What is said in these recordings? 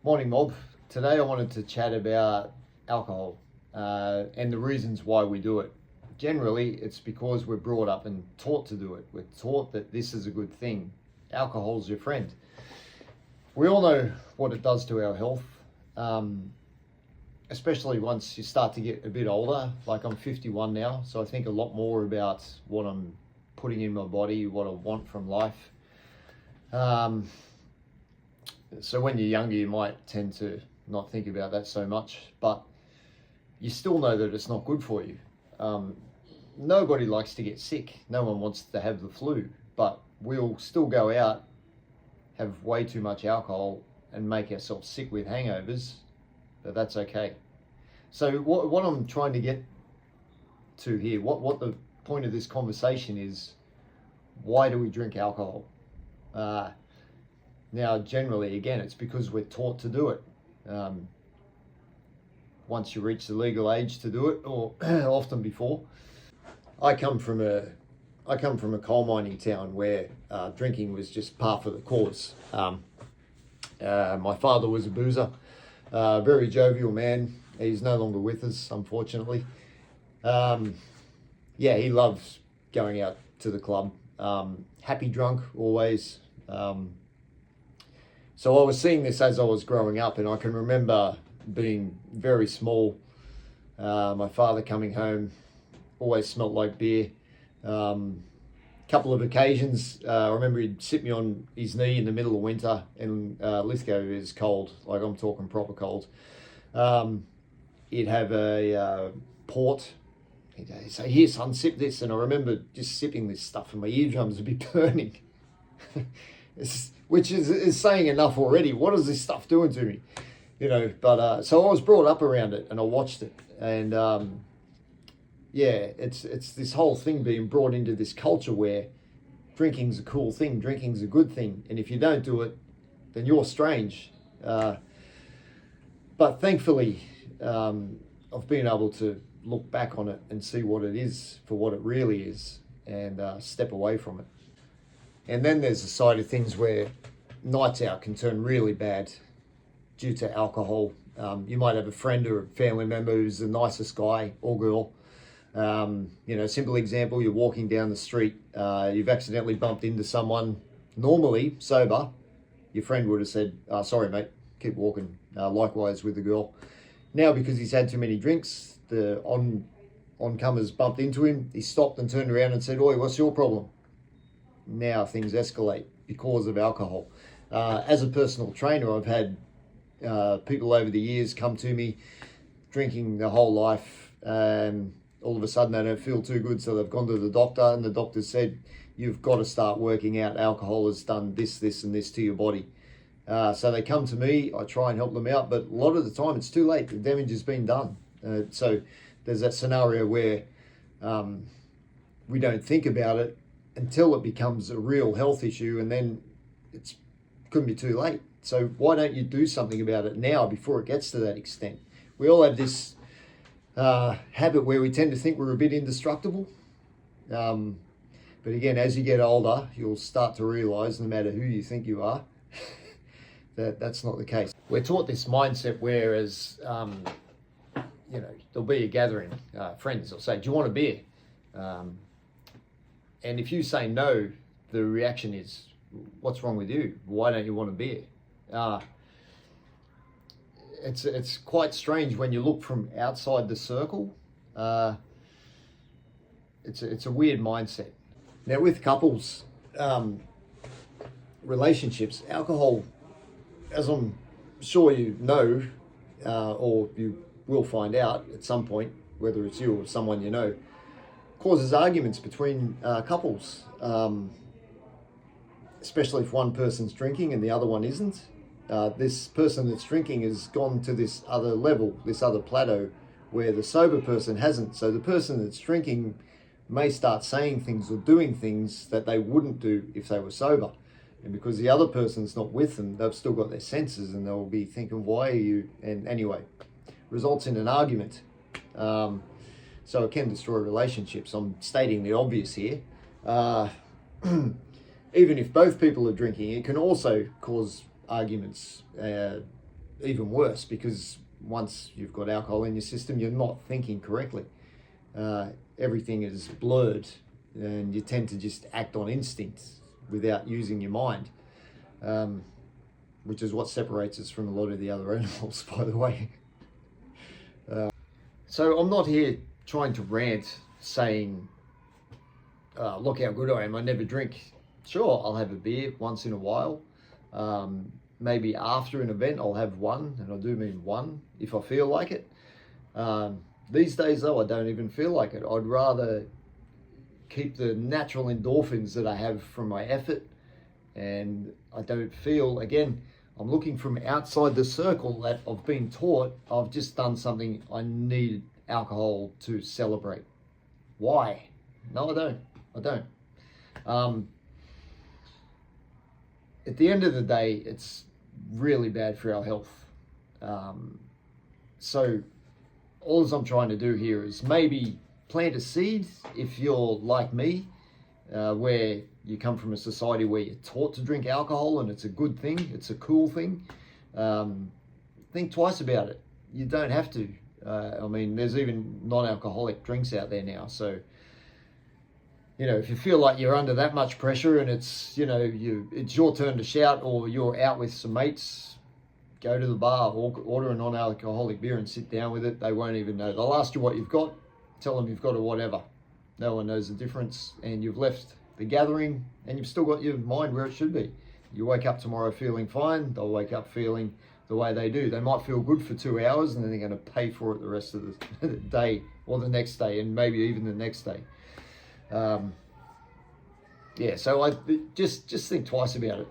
Morning, mob. Today I wanted to chat about alcohol and the reasons why we do it. Generally, it's because we're brought up and taught to do it. We're taught that this is a good thing. Alcohol's your friend. We all know what it does to our health, especially once you start to get a bit older. Like I'm 51 now, so I think a lot more about what I'm putting in my body, what I want from life. So when you're younger, you might tend to not think about that so much, but you still know that it's not good for you. Nobody likes to get sick. No one wants to have the flu, but we'll still go out, have way too much alcohol and make ourselves sick with hangovers, but that's okay. So what I'm trying to get to here, what the point of this conversation is, why do we drink alcohol? Now, generally, again, it's because we're taught to do it. Once you reach the legal age to do it, or often before. I come from a coal mining town where drinking was just par for the course. My father was a boozer, very jovial man. He's no longer with us, unfortunately. He loves going out to the club. Happy drunk always. So I was seeing this as I was growing up, and I can remember being very small. My father coming home, always smelt like beer. Couple of occasions, I remember he'd sit me on his knee in the middle of winter, and Lithgow is cold, like I'm talking proper cold. He'd have a port. He'd say, "Here, son, sip this." And I remember just sipping this stuff, and my eardrums would be burning. Which is saying enough already. What is this stuff doing to me? But so I was brought up around it and I watched it. And it's this whole thing being brought into this culture where drinking's a cool thing, drinking's a good thing. And if you don't do it, then you're strange. But thankfully, I've been able to look back on it and see what it is for what it really is and step away from it. And then there's the side of things where nights out can turn really bad due to alcohol. You might have a friend or a family member who's the nicest guy or girl. Simple example, you're walking down the street, you've accidentally bumped into someone, normally sober. Your friend would have said, "Sorry, mate, keep walking." Likewise with the girl. Now, because he's had too many drinks, the oncomers bumped into him. He stopped and turned around and said, "Oi, what's your problem?" Now things escalate because of alcohol. As a personal trainer, I've had people over the years come to me drinking their whole life, and all of a sudden they don't feel too good, so they've gone to the doctor, and the doctor said, "You've got to start working out. Alcohol has done this, this, and this to your body." So they come to me, I try and help them out, but a lot of the time it's too late. The damage has been done. So there's that scenario where we don't think about it until it becomes a real health issue, and then it could be too late. So why don't you do something about it now before it gets to that extent? We all have this habit where we tend to think we're a bit indestructible. But again, as you get older, you'll start to realize, no matter who you think you are, that's not the case. We're taught this mindset whereas, there'll be a gathering, friends will say, "Do you want a beer?" And if you say no, the reaction is, "What's wrong with you? Why don't you want a beer?" It's quite strange when you look from outside the circle. It's a weird mindset. Now with couples, relationships, alcohol, as I'm sure you know, or you will find out at some point, whether it's you or someone you know, causes arguments between couples, especially if one person's drinking and the other one isn't. This person that's drinking has gone to this other level, this other plateau, where the sober person hasn't. So the person that's drinking may start saying things or doing things that they wouldn't do if they were sober. And because the other person's not with them, they've still got their senses, and they'll be thinking, "Why are you?" And anyway, results in an argument. So it can destroy relationships. I'm stating the obvious here. Even if both people are drinking, it can also cause arguments, even worse, because once you've got alcohol in your system, you're not thinking correctly. Everything is blurred, and you tend to just act on instinct without using your mind, which is what separates us from a lot of the other animals, by the way. So I'm not here trying to rant saying, look how good I am, I never drink. Sure, I'll have a beer once in a while. Maybe after an event I'll have one, and I do mean one, if I feel like it. These days though, I don't even feel like it. I'd rather keep the natural endorphins that I have from my effort, and I don't feel, again, I'm looking from outside the circle that I've been taught I've just done something I need alcohol to celebrate. Why? No, I don't. At the end of the day, it's really bad for our health. So all I'm trying to do here is maybe plant a seed if you're like me, where you come from a society where you're taught to drink alcohol and it's a good thing, it's a cool thing. Think twice about it. You don't have to. I mean, there's even non-alcoholic drinks out there now. So, you know, if you feel like you're under that much pressure and it's, you know, it's your turn to shout, or you're out with some mates, go to the bar, order a non-alcoholic beer and sit down with it. They won't even know. They'll ask you what you've got, tell them you've got a whatever. No one knows the difference, and you've left the gathering and you've still got your mind where it should be. You wake up tomorrow feeling fine, they'll wake up feeling the way they do. They might feel good for 2 hours, and then they're going to pay for it the rest of the day, or the next day, and maybe even the next day. So I just think twice about it.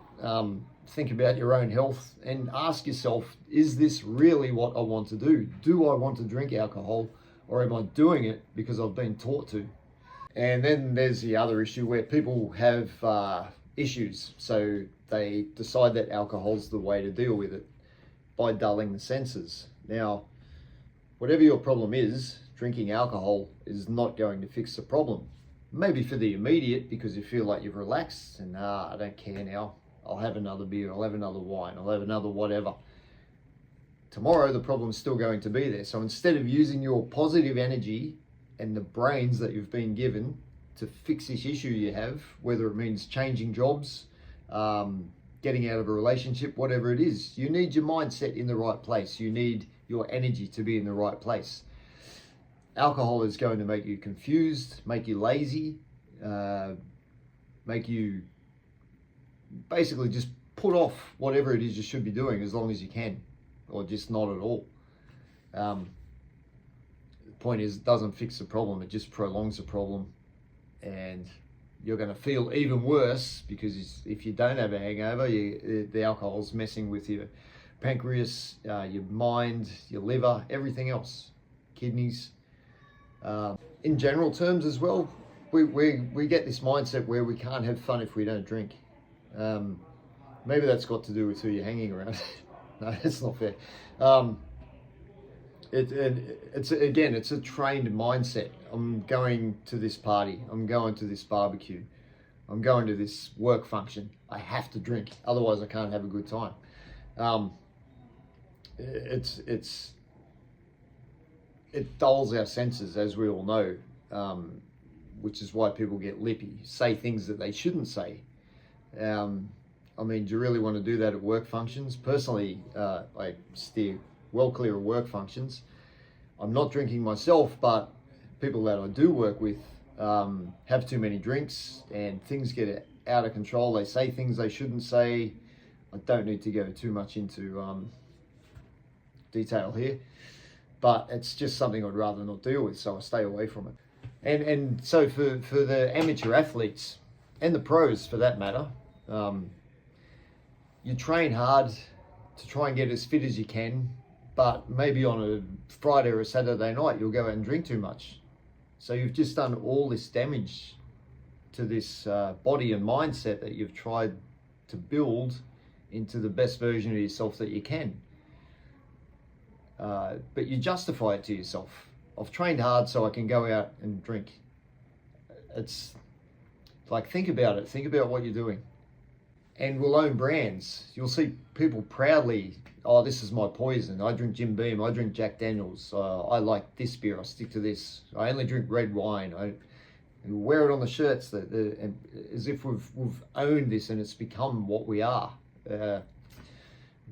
Think about your own health and ask yourself, is this really what I want to do? Do I want to drink alcohol, or am I doing it because I've been taught to? And then there's the other issue where people have issues, so they decide that alcohol's the way to deal with it, by dulling the senses. Now, whatever your problem is, drinking alcohol is not going to fix the problem. Maybe for the immediate, because you feel like you've relaxed and I don't care now. I'll have another beer, I'll have another wine, I'll have another whatever. Tomorrow the problem's still going to be there. So instead of using your positive energy and the brains that you've been given to fix this issue you have, whether it means changing jobs, getting out of a relationship, whatever it is, you need your mindset in the right place. You need your energy to be in the right place. Alcohol is going to make you confused, make you lazy, make you basically just put off whatever it is you should be doing as long as you can, or just not at all. The point is, it doesn't fix the problem, it just prolongs the problem, and you're going to feel even worse, because if you don't have a hangover, the alcohol's messing with your pancreas, your mind, your liver, everything else, kidneys. In general terms as well, we get this mindset where we can't have fun if we don't drink. Maybe that's got to do with who you're hanging around. No, that's not fair. It's a trained mindset. I'm going to this party, I'm going to this barbecue, I'm going to this work function. I have to drink, otherwise I can't have a good time. It dulls our senses, as we all know, which is why people get lippy, say things that they shouldn't say. I mean, do you really want to do that at work functions? Personally, I steer well clear of work functions. I'm not drinking myself, but people that I do work with have too many drinks and things get out of control. They say things they shouldn't say. I don't need to go too much into detail here, but it's just something I'd rather not deal with, so I stay away from it. And so for the amateur athletes, and the pros for that matter, you train hard to try and get as fit as you can, but maybe on a Friday or a Saturday night you'll go out and drink too much. So you've just done all this damage to this body and mindset that you've tried to build into the best version of yourself that you can. But you justify it to yourself. I've trained hard so I can go out and drink. It's like, think about it. Think about what you're doing. And we'll own brands. You'll see people proudly oh, this is my poison. I drink Jim Beam. I drink Jack Daniels. I like this beer. I stick to this. I only drink red wine. I wear it on the shirts as if we've owned this and it's become what we are.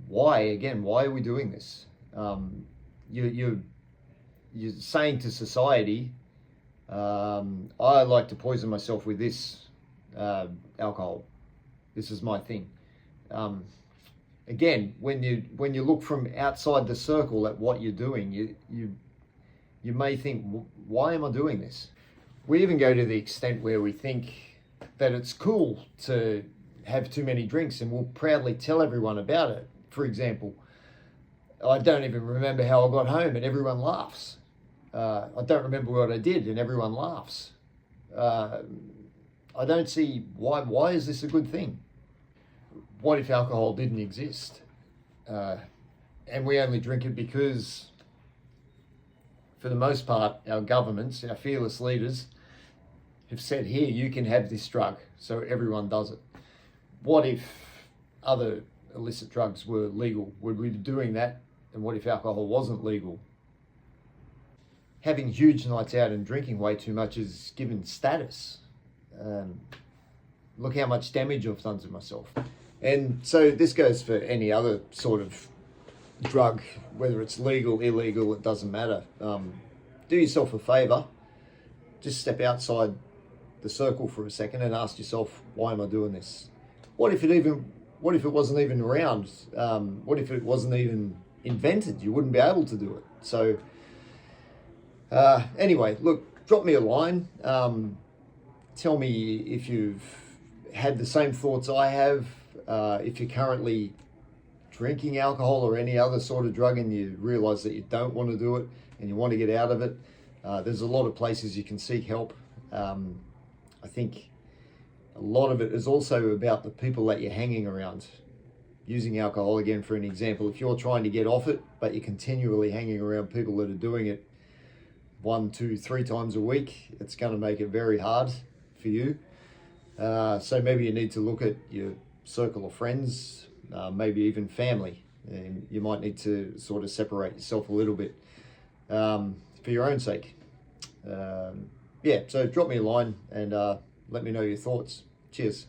Why are we doing this? You're saying to society, I like to poison myself with this alcohol. This is my thing. Again, when you look from outside the circle at what you're doing, you may think, why am I doing this? We even go to the extent where we think that it's cool to have too many drinks, and we'll proudly tell everyone about it. For example, I don't even remember how I got home and everyone laughs. I don't remember what I did and everyone laughs. I don't see why is this a good thing? What if alcohol didn't exist? And we only drink it because, for the most part, our governments, our fearless leaders, have said, here, you can have this drug, so everyone does it. What if other illicit drugs were legal? Would we be doing that? And what if alcohol wasn't legal? Having huge nights out and drinking way too much is given status. Look how much damage I've done to myself. And so this goes for any other sort of drug, whether it's legal, illegal, it doesn't matter. Do yourself a favour, just step outside the circle for a second and ask yourself, why am I doing this? What if it wasn't even around? What if it wasn't even invented? You wouldn't be able to do it. So anyway, look, drop me a line. Tell me if you've had the same thoughts I have. If you're currently drinking alcohol or any other sort of drug and you realise that you don't want to do it and you want to get out of it, there's a lot of places you can seek help. I think a lot of it is also about the people that you're hanging around. Using alcohol again for an example, if you're trying to get off it, but you're continually hanging around people that are doing it 1, 2, 3 times a week, it's going to make it very hard for you. So maybe you need to look at your circle of friends, maybe even family, and you might need to sort of separate yourself a little bit for your own sake. Yeah, so drop me a line and let me know your thoughts. Cheers.